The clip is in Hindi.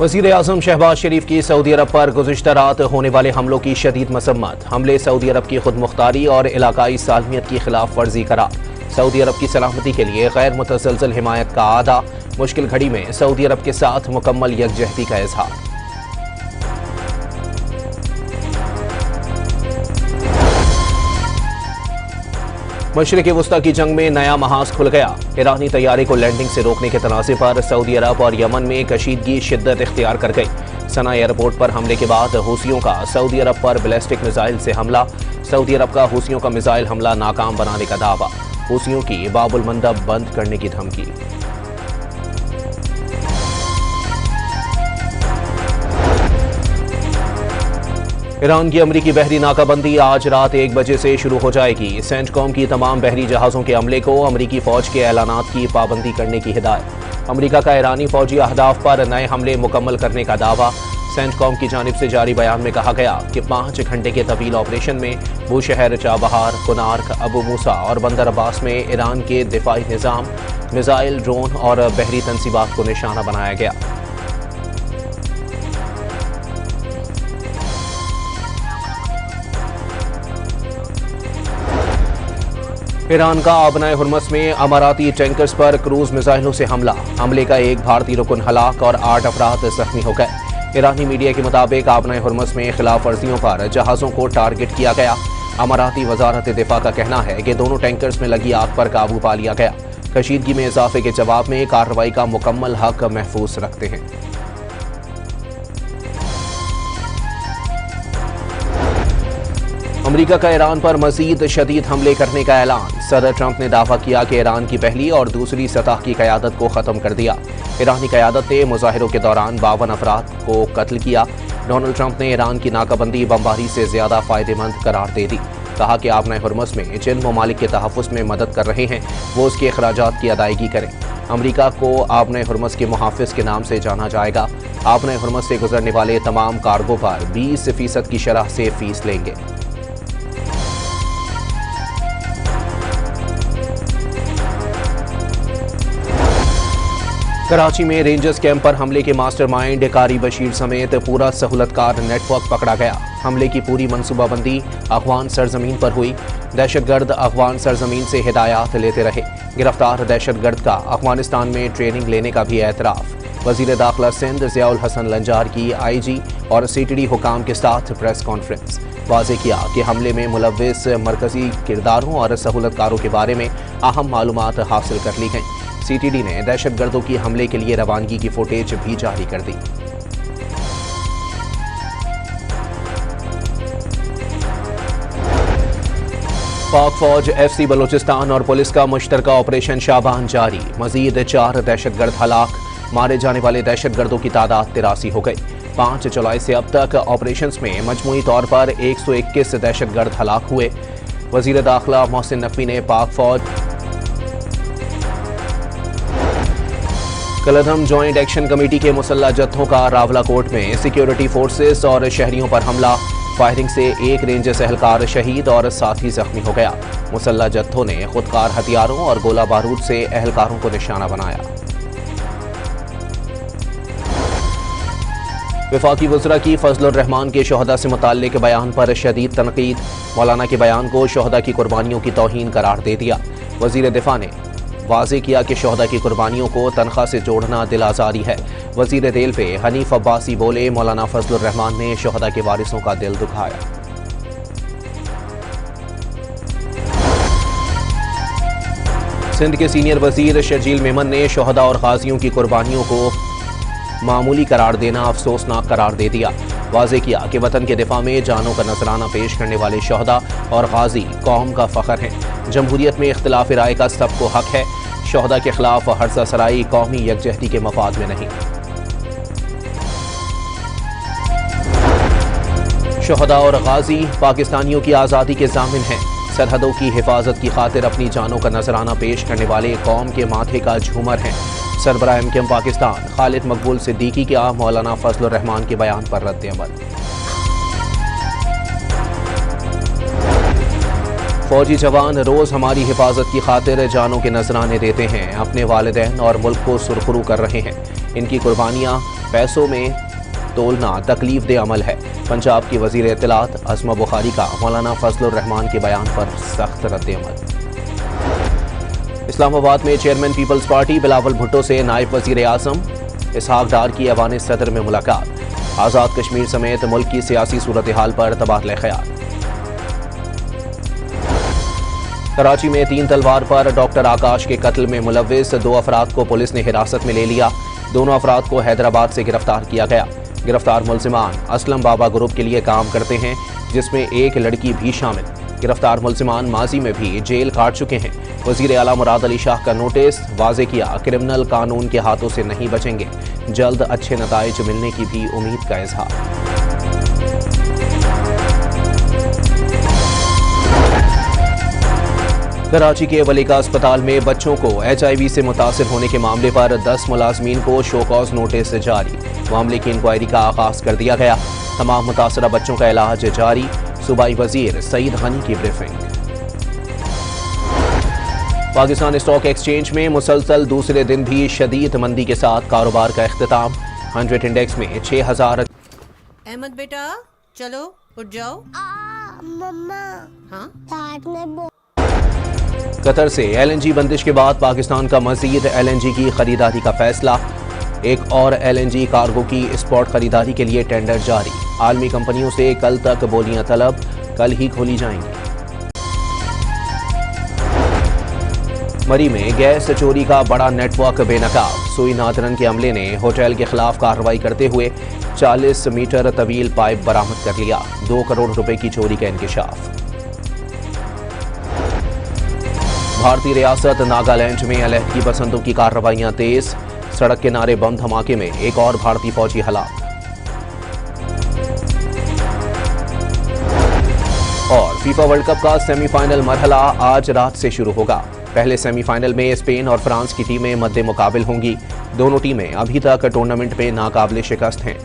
वज़ीर आज़म शहबाज शरीफ की सऊदी अरब पर गुज़िश्ता रात होने वाले हमलों की शदीद मसम्मत। हमले सऊदी अरब की खुद मुख्तारी और इलाकाई सालमियत की खिलाफ वर्जी करार। सऊदी अरब की सलामती के लिए गैर मुतसलसल हिमायत का आदा। मुश्किल घड़ी में सऊदी अरब के साथ मुकम्मल यकजहती का इजहार। मशरिक़ वस्ता की जंग में नया महाज खुल गया। ईरानी तैयारे को लैंडिंग से रोकने के तनाज़े पर सऊदी अरब और यमन में कशीदगी शिद्दत इख्तियार कर गई। सना एयरपोर्ट पर हमले के बाद हूसियों का सऊदी अरब पर बैलिस्टिक मिसाइल से हमला। सऊदी अरब का हूसियों का मिसाइल हमला नाकाम बनाने का दावा। हूसियों की बाबुल मंदब बंद करने की धमकी। ईरान की अमरीकी बहरी नाकाबंदी आज रात 1 बजे से शुरू हो जाएगी। सेंटकॉम की तमाम बहरी जहाज़ों के अमले को अमरीकी फौज के ऐलानात की पाबंदी करने की हिदायत। अमरीका का ईरानी फौजी अहदाफ पर नए हमले मुकम्मल करने का दावा। सेंटकॉम की जानिब से जारी बयान में कहा गया कि 5 घंटे के तवील ऑपरेशन में बूशहर, चाबहार, कुनार्क, अबू मूसा और बंदर अब्बास में ईरान के दिफाई निज़ाम, मिसाइल, ड्रोन और बहरी तनसीबात को निशाना बनाया गया। ईरान का आबनाए हुर्मस में अमाराती टैंकर्स पर क्रूज मिसाइलों से हमला। हमले का एक भारतीय रुकन हलाक और 8 अफराद जख्मी हो गए। ईरानी मीडिया के मुताबिक आबनाए हुर्मस में खिलाफ वर्जियों पर जहाज़ों को टारगेट किया गया। अमाराती वजारत दिफा का कहना है कि दोनों टैंकर्स में लगी आग पर काबू पा लिया गया। कशीदगी में इजाफे के जवाब में कार्रवाई का मुकम्मल हक महफूज रखते हैं। अमरीका का ईरान पर मजीद शदीद हमले करने का ऐलान। सदर ट्रंप ने दावा किया कि ईरान की पहली और दूसरी सतह की क़यादत को ख़त्म कर दिया। ईरानी क़यादत ने मुजाहिरों के दौरान 52 अफराद को कत्ल किया। डोनाल्ड ट्रंप ने ईरान की नाकाबंदी बमबारी से ज़्यादा फ़ायदेमंद करार दे दी। कहा कि आबनाए हुर्मस में जिन ममालिक के तहफ़्फ़ुज़ में मदद कर रहे हैं वो उसके अखराजात की अदायगी करें। अमरीका को आबनाए हुर्मस के मुहाफ़िज़ के नाम से जाना जाएगा। आबनाए हुर्मस से गुजरने वाले तमाम कार्गो पर 20% की शरह से फ़ीस लेंगे। कराची में रेंजर्स कैंप पर हमले के मास्टरमाइंड कारी बशीर समेत पूरा सहूलतकार नेटवर्क पकड़ा गया। हमले की पूरी मनसूबाबंदी अफगान सरजमीन पर हुई। दहशतगर्द अफगान सरजमीन से हिदायत लेते रहे। गिरफ्तार दहशतगर्द का अफगानिस्तान में ट्रेनिंग लेने का भी एतराफ़। वज़ीर दाखिला सिंध ज़ियाउल हसन लंजार की IG और CTD हुकाम के साथ प्रेस कॉन्फ्रेंस। वाज़े किया कि हमले में मुलव्विस मरकज़ी किरदारों और सहूलतकारों के बारे में अहम मालूमात हासिल कर ली गईं। CTD ने दहशतगर्दों की हमले के लिए रवानगी की फुटेज भी जारी कर दी। पाक फौज, FC बलोचिस्तान और पुलिस का मुश्तरका ऑपरेशन शाबान जारी। मजीद 4 दहशतगर्द हलाक। मारे जाने वाले दहशतगर्दों की तादाद 83 हो गई। 5 जुलाई से अब तक ऑपरेशंस में मजमूई तौर पर 121 दहशतगर्द हलाक हुए। वज़ीर दाखिला मोहसिन नकवी ने पाक फौज कलधम जॉइंट एक्शन कमेटी के मुसल्ला जत्थों का रावलाकोट में सिक्योरिटी फोर्सेस और शहरियों पर हमला। फायरिंग से 1 रेंजर्स एहलकार शहीद और साथी जख्मी हो गया। मुसल्ला जत्थों ने खुदकार हथियारों और गोला बारूद से एहलकारों को निशाना बनाया। वफाकी वज़रा की फजलुर रहमान के शोहदा से मुताल्लिक बयान पर शदीद तनकीद। मौलाना के बयान को शोहदा की कुर्बानियों की तौहीन करार दे दिया। वज़ीर दिफा ने वाज़े किया कि शोहदा की कुर्बानियों को तनख्वाह से जोड़ना दिल आज़ारी है। वज़ीर रेल पे हनीफ अब्बासी बोले, मौलाना फजलुर रहमान ने शोहदा के वारिसों का दिल दुखाया। सिंध के सीनियर वज़ीर शर्जील मेमन ने शोहदा और गाजियों की कुर्बानियों को मामूली करार देना अफसोसनाक करार दे दिया। वाज़े किया कि वतन के दिफा में जानों का नजराना पेश करने वाले शोहदा और गाजी कौम का फ़ख्र हैं। जमहूरियत में इख्तिलाफ राय का सबको हक है। शोहदा के खिलाफ हर्जा सराई कौमी यकजहती के मफाद में नहीं। शोहदा और गाजी पाकिस्तानियों की आज़ादी के ज़ामिन हैं। सरहदों की हिफाजत की खातिर अपनी जानों का नजराना पेश करने वाले कौम के माथे का झूमर हैं। सरबराह MKM पाकिस्तान खालिद मकबूल सिद्दीकी का मौलाना फजलुर रहमान के बयान पर रद्द अमल। फौजी जवान रोज हमारी हिफाजत की खातिर जानों के नजराने देते हैं, अपने वालिदैन और मुल्क को सुरखरू कर रहे हैं। इनकी कुर्बानियाँ पैसों में तोलना तकलीफ दे अमल है। पंजाब की वजीर इत्तलात अस्मा बुखारी का मौलाना फजलुर रहमान के बयान पर सख्त रद्द-ए-अमल। इस्लामाबाद में chairman people's party Bilawal Bhutto से नायब वजीर आजम इसहाक डार की ऐवान सदर में मुलाकात। आज़ाद कश्मीर समेत मुल्क की सियासी सूरत हाल पर तबादला ख्याल। कराची में 3 तलवार पर डॉक्टर आकाश के कत्ल में मुलव्विस 2 अफराद को पुलिस ने हिरासत में ले लिया। दोनों अफराद को हैदराबाद से गिरफ्तार किया गया। गिरफ्तार मुलजिमान असलम बाबा ग्रुप के लिए काम करते हैं, जिसमें एक लड़की भी शामिल। गिरफ्तार मुलजिमान माजी में भी जेल काट चुके हैं। वजीर आला मुराद अली शाह का नोटिस वाजे किया, क्रिमिनल कानून के हाथों से नहीं बचेंगे। जल्द अच्छे नताइज मिलने की भी उम्मीद का इजहार। कराची के वलीका अस्पताल में बच्चों को HIV से मुतासिर होने के मामले पर 10 मुलाजमीन को शो कॉज नोटिस जारी। मामले की इंक्वायरी का आगाज कर दिया गया। तमाम मुतासरा बच्चों का इलाज जारी। सूबाई वजीर सईद गनी की ब्रीफिंग। पाकिस्तान स्टॉक एक्सचेंज में मुसलसल दूसरे दिन भी शदीद मंदी के साथ कारोबार का इख्तिताम। 100 इंडेक्स में 6000। अहमद बेटा चलो उठ जाओ। मम्मा हाँ कतर से LNG बंदिश के बाद पाकिस्तान का मजीद LNG की खरीदारी का फैसला। एक और LNG कार्गो की स्पॉट खरीदारी के लिए टेंडर जारी। आलमी कंपनियों से कल तक बोलियां तलब, कल ही खोली जाएंगी। मरी में गैस चोरी का बड़ा नेटवर्क बेनकाब। सुई नादरन के अमले ने होटल के खिलाफ कार्रवाई करते हुए 40 मीटर तवील पाइप बरामद कर लिया। 2 करोड़ रुपए की चोरी का इंकिशाफ। भारतीय रियासत नागालैंड में अलहदगी पसंदों की कार्रवाइयां तेज। सड़क किनारे बम धमाके में एक और भारतीय फौजी हलाक। और फीफा वर्ल्ड कप का सेमीफाइनल मरहला आज रात से शुरू होगा। पहले सेमीफाइनल में स्पेन और फ्रांस की टीमें मद्दे मुकाबिल होंगी। दोनों टीमें अभी तक टूर्नामेंट में नाकाबिले शिकस्त हैं।